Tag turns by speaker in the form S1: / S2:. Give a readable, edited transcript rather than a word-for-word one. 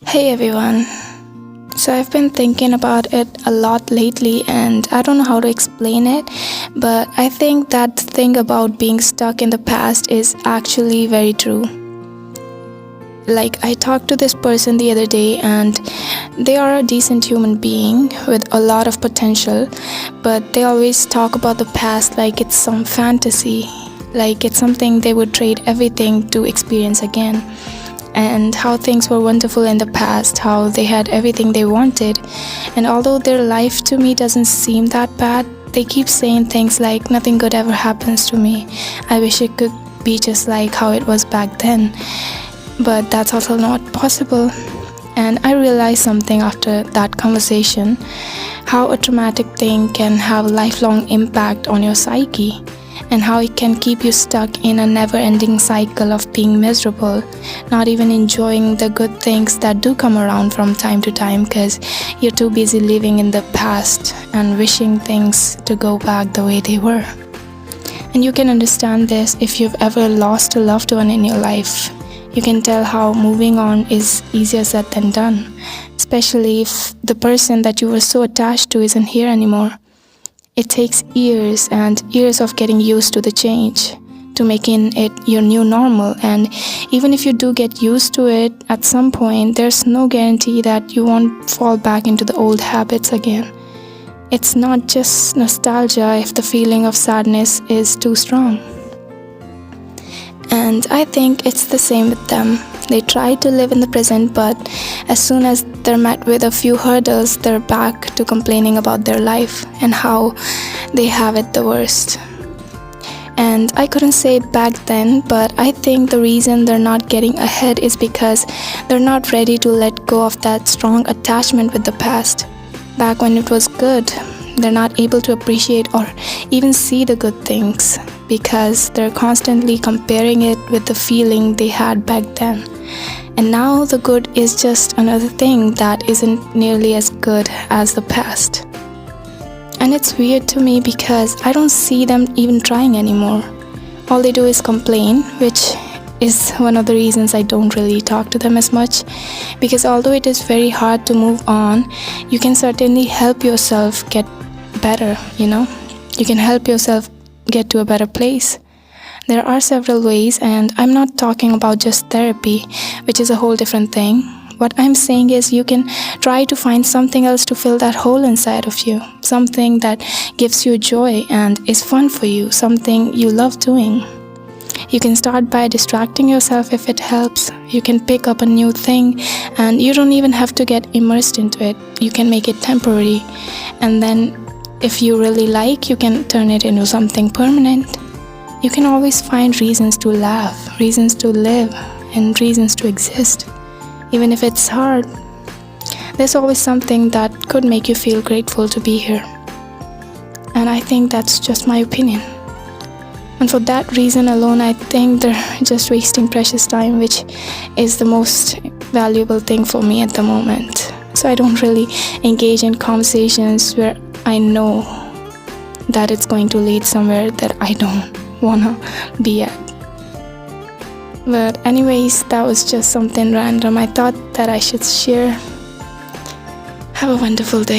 S1: Hey everyone. So I've been thinking about it a lot lately and I don't know how to explain it, but I think that thing about being stuck in the past is actually very true. Like, I talked to this person the other day and they are a decent human being with a lot of potential, but they always talk about the past like it's some fantasy, like it's something they would trade everything to experience again. And how things were wonderful in the past, how they had everything they wanted. And although their life to me doesn't seem that bad, they keep saying things like, nothing good ever happens to me. I wish it could be just like how it was back then. But that's also not possible. And I realized something after that conversation, how a traumatic thing can have a lifelong impact on your psyche, and how it can keep you stuck in a never-ending cycle of being miserable, not even enjoying the good things that do come around from time to time because you're too busy living in the past and wishing things to go back the way they were. And you can understand this if you've ever lost a loved one in your life. You can tell how moving on is easier said than done, especially if the person that you were so attached to isn't here anymore. It takes years and years of getting used to the change, to making it your new normal, and even if you do get used to it, at some point there's no guarantee that you won't fall back into the old habits again. It's not just nostalgia if the feeling of sadness is too strong. And I think it's the same with them. They try to live in the present, but as soon as they're met with a few hurdles, they're back to complaining about their life and how they have it the worst. And I couldn't say it back then, but I think the reason they're not getting ahead is because they're not ready to let go of that strong attachment with the past. Back when it was good, they're not able to appreciate or even see the good things because they're constantly comparing it with the feeling they had back then. And now the good is just another thing that isn't nearly as good as the past. And it's weird to me because I don't see them even trying anymore. All they do is complain, which is one of the reasons I don't really talk to them as much. Because although it is very hard to move on, you can certainly help yourself get better, You can help yourself get to a better place. There are several ways, and I'm not talking about just therapy, which is a whole different thing. What I'm saying is you can try to find something else to fill that hole inside of you, something that gives you joy and is fun for you, something you love doing. You can start by distracting yourself if it helps. You can pick up a new thing and you don't even have to get immersed into it. You can make it temporary, and then if you really like, you can turn it into something permanent. You can always find reasons to laugh, reasons to live, and reasons to exist. Even if it's hard, there's always something that could make you feel grateful to be here. And I think that's just my opinion. And for that reason alone, I think they're just wasting precious time, which is the most valuable thing for me at the moment. So I don't really engage in conversations where I know that it's going to lead somewhere that I don't wanna be at. But anyways, that was just something random I thought that I should share. Have a wonderful day.